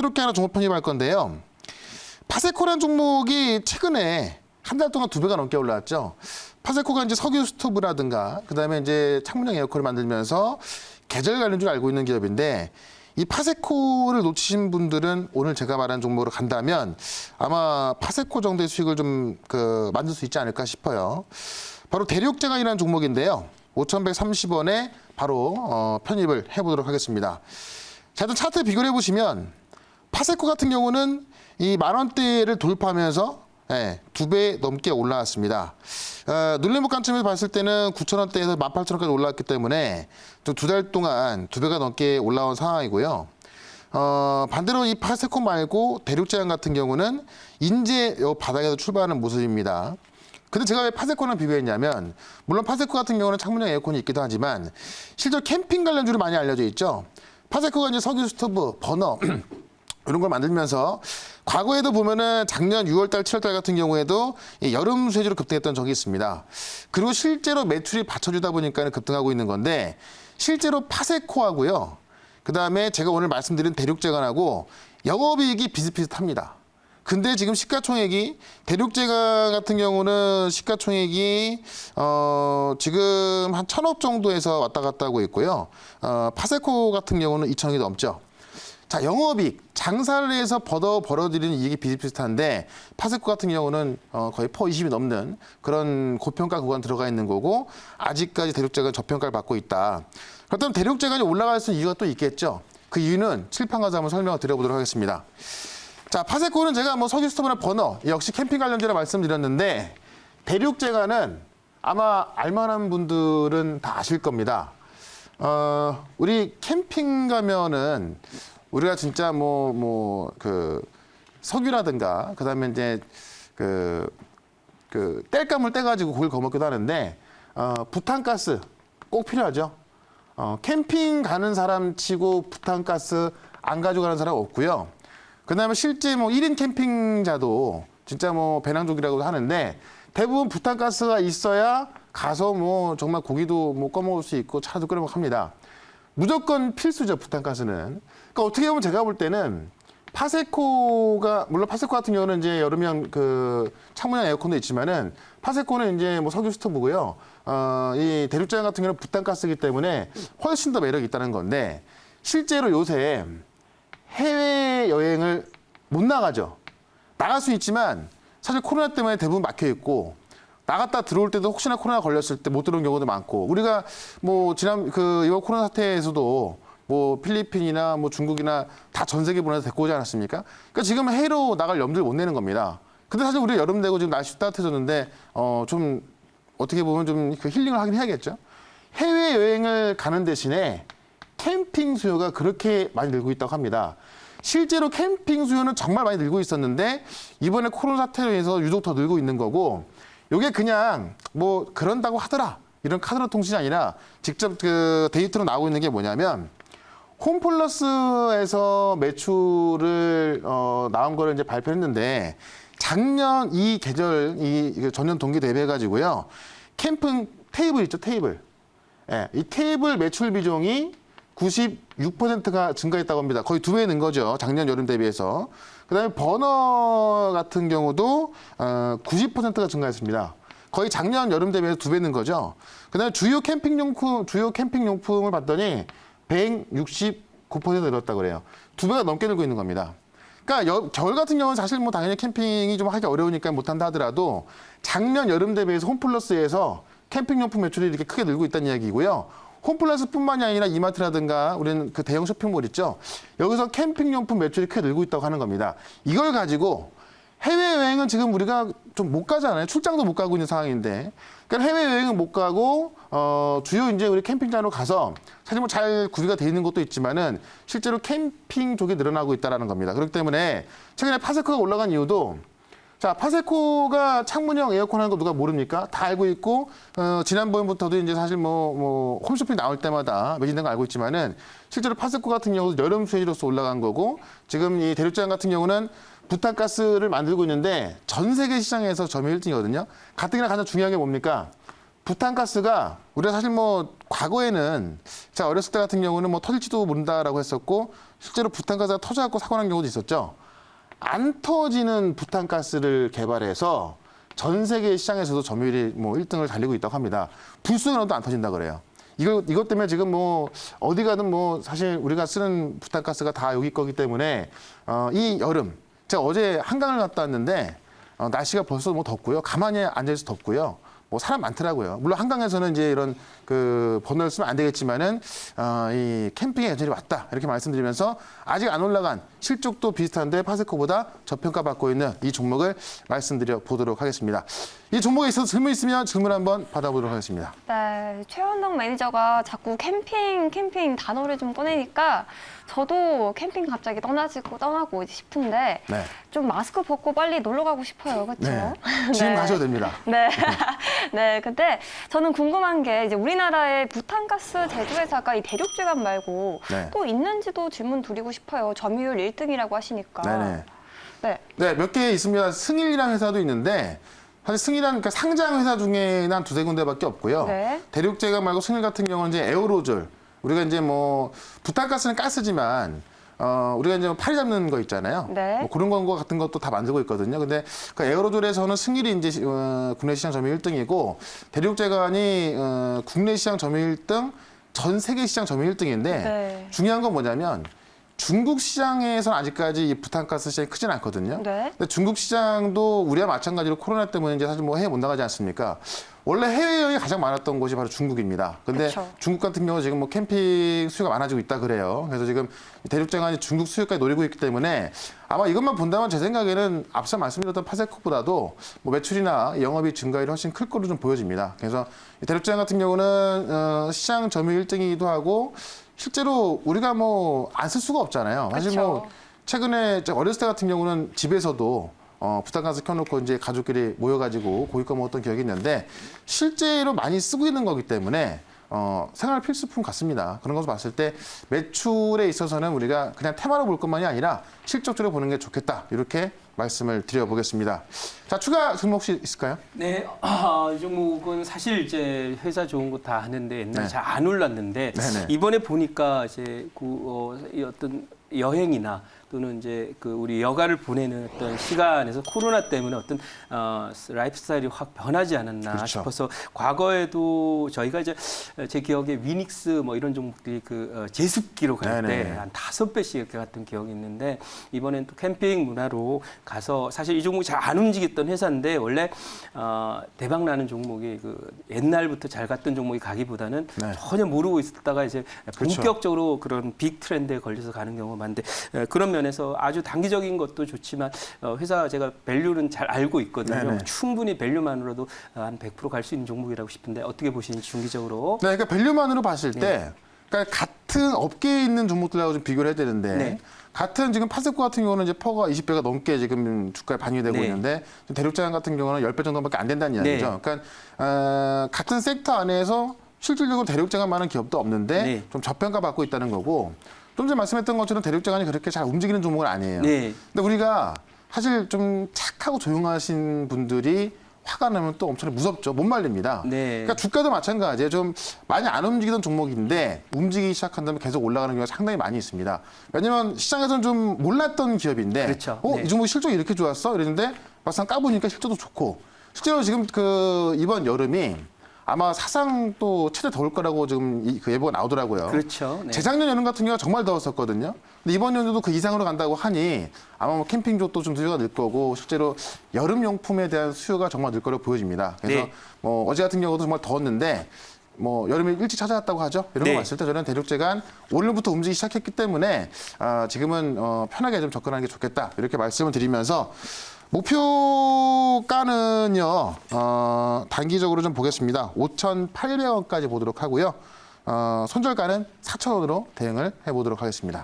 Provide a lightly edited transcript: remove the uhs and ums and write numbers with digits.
새롭게 하나 종목 편입할 건데요. 파세코라는 종목이 최근에 한 달 동안 2배가 넘게 올라왔죠. 파세코가 이제 석유 스토브라든가 그다음에 이제 창문형 에어컨을 만들면서 계절 관련주를 알고 있는 기업인데 이 파세코를 놓치신 분들은 오늘 제가 말한 종목으로 간다면 아마 파세코 정도의 수익을 좀 만들 수 있지 않을까 싶어요. 바로 대륙제강이라는 종목인데요. 5,130원에 바로 편입을 해보도록 하겠습니다. 자, 일단 차트 비교를 해보시면 파세코 같은 경우는 이 10,000원대를 돌파하면서 2배 넘게 올라왔습니다. 눌림목 관점에서 봤을 때는 9,000원대에서 18,000원까지 올라왔기 때문에 또 2달 동안 2배가 넘게 올라온 상황이고요. 반대로 이 파세코 말고 대륙제강 같은 경우는 이제 요 바닥에서 출발하는 모습입니다. 근데 제가 왜 파세코랑 비교했냐면 물론 파세코 같은 경우는 창문형 에어컨이 있기도 하지만 실제로 캠핑 관련주로 많이 알려져 있죠. 파세코가 이제 석유 스토브, 버너 이런 걸 만들면서 과거에도 보면은 작년 6월달, 7월달 같은 경우에도 여름 수혜주로 급등했던 적이 있습니다. 그리고 실제로 매출이 받쳐주다 보니까 급등하고 있는 건데 실제로 파세코하고요. 그다음에 제가 오늘 말씀드린 대륙제강하고 영업이익이 비슷비슷합니다. 근데 지금 시가총액이 대륙제강 같은 경우는 시가총액이 지금 한 1,000억 정도에서 왔다 갔다 하고 있고요. 파세코 같은 경우는 2,000억이 넘죠. 자, 영업이익, 장사를 해서 벌어들이는 이익이 비슷비슷한데 파세코 같은 경우는 거의 퍼 20이 넘는 그런 고평가 구간 들어가 있는 거고 아직까지 대륙제강은 저평가를 받고 있다. 그렇다면 대륙제강이 올라갈 수 있는 이유가 또 있겠죠. 그 이유는 칠판 가서 한번 설명을 드려보도록 하겠습니다. 자, 파세코는 제가 석유 스토브나 버너 역시 캠핑 관련주라 말씀드렸는데 대륙제강은 아마 알만한 분들은 다 아실 겁니다. 우리 캠핑 가면은 우리가 진짜 석유라든가 그다음에 이제 땔감을 떼가지고 고기를 구워 먹기도 하는데 부탄가스 꼭 필요하죠. 캠핑 가는 사람 치고 부탄가스 안 가져가는 사람 없고요. 그다음에 실제 1인 캠핑자도 진짜 배낭족이라고 하는데 대부분 부탄가스가 있어야 가서 정말 고기도 꺼먹을 수 있고 차도 끓여 먹고 합니다. 무조건 필수죠, 부탄가스는. 그러니까 어떻게 보면 제가 볼 때는 파세코가 물론 파세코 같은 경우는 이제 여름형 창문형 에어컨도 있지만은 파세코는 이제 석유 스토브고요. 이 대륙제강 같은 경우는 부탄가스이기 때문에 훨씬 더 매력이 있다는 건데 실제로 요새 해외 여행을 못 나가죠. 나갈 수 있지만 사실 코로나 때문에 대부분 막혀 있고 나갔다 들어올 때도 혹시나 코로나 걸렸을 때 못 들어온 경우도 많고 우리가 지난 이번 코로나 사태에서도 필리핀이나 중국이나 다 전 세계 분야에서 데리고 오지 않았습니까? 그러니까 지금 해외로 나갈 염두를 못 내는 겁니다. 근데 사실 우리 여름 되고 지금 날씨 따뜻해졌는데 좀 어떻게 보면 좀 힐링을 하긴 해야겠죠. 해외 여행을 가는 대신에 캠핑 수요가 그렇게 많이 늘고 있다고 합니다. 실제로 캠핑 수요는 정말 많이 늘고 있었는데 이번에 코로나 사태로 인해서 유독 더 늘고 있는 거고 이게 그냥 그런다고 하더라 이런 카드로 통신이 아니라 직접 데이터로 나오고 있는 게 뭐냐면 홈플러스에서 매출을 나온 거를 이제 발표했는데 작년 이 계절 전년 동기 대비해 가지고요 캠핑 테이블 있죠 테이블 이 테이블 매출 비중이 96%가 증가했다고 합니다. 거의 2배 는 거죠. 작년 여름 대비해서. 그다음에 버너 같은 경우도 90%가 증가했습니다. 거의 작년 여름 대비해서 2배 는 거죠. 그다음에 주요 캠핑용품을 봤더니 169% 늘었다고 그래요. 2배가 넘게 늘고 있는 겁니다. 그러니까 겨울 같은 경우는 사실 당연히 캠핑이 좀 하기 어려우니까 못한다 하더라도 작년 여름 대비해서 홈플러스에서 캠핑용품 매출이 이렇게 크게 늘고 있다는 이야기고요. 홈플러스뿐만이 아니라 이마트라든가 우리는 대형 쇼핑몰 있죠. 여기서 캠핑용품 매출이 크게 늘고 있다고 하는 겁니다. 이걸 가지고 해외여행은 지금 우리가 좀 못 가잖아요. 출장도 못 가고 있는 상황인데. 그러니까 해외여행은 못 가고 주요 이제 우리 캠핑장으로 가서 사실 잘 구비가 돼 있는 것도 있지만은 실제로 캠핑 쪽이 늘어나고 있다는 겁니다. 그렇기 때문에 최근에 파세코가 올라간 이유도 자, 파세코가 창문형 에어컨 하는 거 누가 모릅니까? 다 알고 있고, 지난번부터도 이제 사실 홈쇼핑 나올 때마다 매진된 거 알고 있지만은, 실제로 파세코 같은 경우도 여름 수혜주로서 올라간 거고, 지금 이 대륙제강 같은 경우는 부탄가스를 만들고 있는데, 전 세계 시장에서 점유율 1등이거든요. 가뜩이나 가장 중요한 게 뭡니까? 부탄가스가 우리가 사실 과거에는 자 어렸을 때 같은 경우는 터질지도 모른다라고 했었고 실제로 부탄가스가 터져갖고 사고 난 경우도 있었죠. 안 터지는 부탄가스를 개발해서 전 세계 시장에서도 점유율이 뭐 1등을 달리고 있다고 합니다. 불쏘는 것도 안 터진다 그래요. 이것 때문에 지금 뭐 어디 가든 뭐 사실 우리가 쓰는 부탄가스가 다 여기 거기 때문에 이 여름 제가 어제 한강을 갔다 왔는데 날씨가 벌써 뭐 덥고요. 가만히 앉아있어 덥고요. 뭐 사람 많더라고요. 물론 한강에서는 이제 이런 그 번호를 쓰면 안 되겠지만은 이 캠핑의 계절이 왔다 이렇게 말씀드리면서 아직 안 올라간 실적도 비슷한데 파세코보다 저평가받고 있는 이 종목을 말씀드려 보도록 하겠습니다. 이 종목에 있어서 질문 있으면 질문 한번 받아보도록 하겠습니다. 네, 최현동 매니저가 자꾸 캠핑 단어를 좀 꺼내니까 저도 캠핑 갑자기 떠나고 이제 싶은데 네. 좀 마스크 벗고 빨리 놀러 가고 싶어요, 그렇죠? 네. 지금 네. 가셔도 됩니다. 네, 네. 근데 저는 궁금한 게 이제 우리나라의 부탄가스 제조회사가 이 대륙제감 말고 네. 또 있는지도 질문 드리고 싶어요. 점유율 1등이라고 하시니까. 네네. 네. 네, 몇 개 있습니다. 승일이라는 회사도 있는데 사실 승일이라는 그러니까 상장 회사 중에는 한 두세 군데밖에 없고요. 네. 대륙제감 말고 승일 같은 경우는 이제 에어로졸. 우리가 이제 뭐 부탄가스는 가스지만 우리가 이제 팔이 잡는 거 있잖아요. 네. 뭐 그런 거 같은 것도 다 만들고 있거든요. 근데 그 에어로졸에서는 승일이 이제 국내 시장 점유율 1등이고 대륙제감이 국내 시장 점유율 1등, 전 세계 시장 점유율 1등인데 네. 중요한 건 뭐냐면 중국 시장에서는 아직까지 이 부탄가스 시장이 크진 않거든요. 네. 근데 중국 시장도 우리와 마찬가지로 코로나 때문에 이제 사실 뭐 해외 못 나가지 않습니까? 원래 해외여행이 가장 많았던 곳이 바로 중국입니다. 근데 그쵸. 중국 같은 경우 지금 뭐 캠핑 수요가 많아지고 있다 그래요. 그래서 지금 대륙제감이 중국 수요까지 노리고 있기 때문에 아마 이것만 본다면 제 생각에는 앞서 말씀드렸던 파세코보다도 뭐 매출이나 영업이 증가율이 훨씬 클 거로 좀 보여집니다. 그래서 대륙제감 같은 경우는 시장 점유율 1등이기도 하고 실제로 우리가 뭐 안 쓸 수가 없잖아요. 사실 뭐 그쵸. 최근에 제가 어렸을 때 같은 경우는 집에서도 부탄가스 켜놓고 이제 가족끼리 모여가지고 고기 꺼 먹었던 기억이 있는데 실제로 많이 쓰고 있는 거기 때문에 생활 필수품 같습니다. 그런 것을 봤을 때 매출에 있어서는 우리가 그냥 테마로 볼 것만이 아니라 실적적으로 보는 게 좋겠다. 이렇게 말씀을 드려보겠습니다. 자, 추가 질문 혹시 있을까요? 네, 이 종목은 사실 이제 회사 좋은 거 다 하는데 옛날에 네. 잘 안 올랐는데 네네. 이번에 보니까 이제 이 어떤 여행이나 또는 이제 그 우리 여가를 보내는 어떤 시간에서 코로나 때문에 어떤 라이프 스타일이 확 변하지 않았나 그렇죠. 싶어서 과거에도 저희가 이제 제 기억에 위닉스 뭐 이런 종목들이 그 제습기로 갈 네네. 때 한 5배씩 이렇게 갔던 기억이 있는데 이번엔 또 캠핑 문화로 가서 사실 이 종목이 잘 안 움직였던 회사인데 원래 대박 나는 종목이 그 옛날부터 잘 갔던 종목이 가기보다는 네. 전혀 모르고 있었다가 이제 그렇죠. 본격적으로 그런 빅 트렌드에 걸려서 가는 경우가 많은데 그런 면에서 아주 단기적인 것도 좋지만 회사 제가 밸류는 잘 알고 있거든요. 네네. 충분히 밸류만으로도 한 100% 갈 수 있는 종목이라고 싶은데 어떻게 보시는지 중기적으로. 네, 그러니까 밸류만으로 봤을 때 그러니까 같은 업계에 있는 종목들하고 좀 비교를 해야 되는데 네. 같은 지금 파세코 같은 경우는 이제 퍼가 20배가 넘게 지금 주가에 반영이 되고 네. 있는데 대륙제감 같은 경우는 10배 정도밖에 안 된다는 이야기죠. 네. 그러니까 같은 섹터 안에서 실질적으로 대륙제감만한 기업도 없는데 네. 좀 저평가받고 있다는 거고 좀 전에 말씀했던 것처럼 대륙제감이 그렇게 잘 움직이는 종목은 아니에요. 네. 근데 우리가 사실 좀 착하고 조용하신 분들이 화가 나면 또 엄청 무섭죠. 못 말립니다. 네. 그러니까 주가도 마찬가지예요. 좀 많이 안 움직이던 종목인데 움직이기 시작한다면 계속 올라가는 경우가 상당히 많이 있습니다. 왜냐하면 시장에서는 좀 몰랐던 기업인데 그렇죠. 네. 이 종목 실적이 이렇게 좋았어? 이랬는데 막상 까보니까 실적도 좋고 실제로 지금 그 이번 여름이 아마 사상 또 최대 더울 거라고 지금 그 예보가 나오더라고요. 그렇죠. 네. 재작년 여름 같은 경우가 정말 더웠었거든요. 근데 이번 연도도 그 이상으로 간다고 하니 아마 뭐 캠핑 쪽도 좀 수요가 늘 거고 실제로 여름 용품에 대한 수요가 정말 늘 거라고 보여집니다. 그래서 네. 뭐 어제 같은 경우도 정말 더웠는데 뭐 여름이 일찍 찾아왔다고 하죠. 이런 네. 거 봤을 때 저는 대륙제감 오늘부터 움직이기 시작했기 때문에 지금은 편하게 좀 접근하는 게 좋겠다. 이렇게 말씀을 드리면서 목표가는요, 단기적으로 좀 보겠습니다. 5,800원까지 보도록 하고요. 손절가는 4,000원으로 대응을 해보도록 하겠습니다.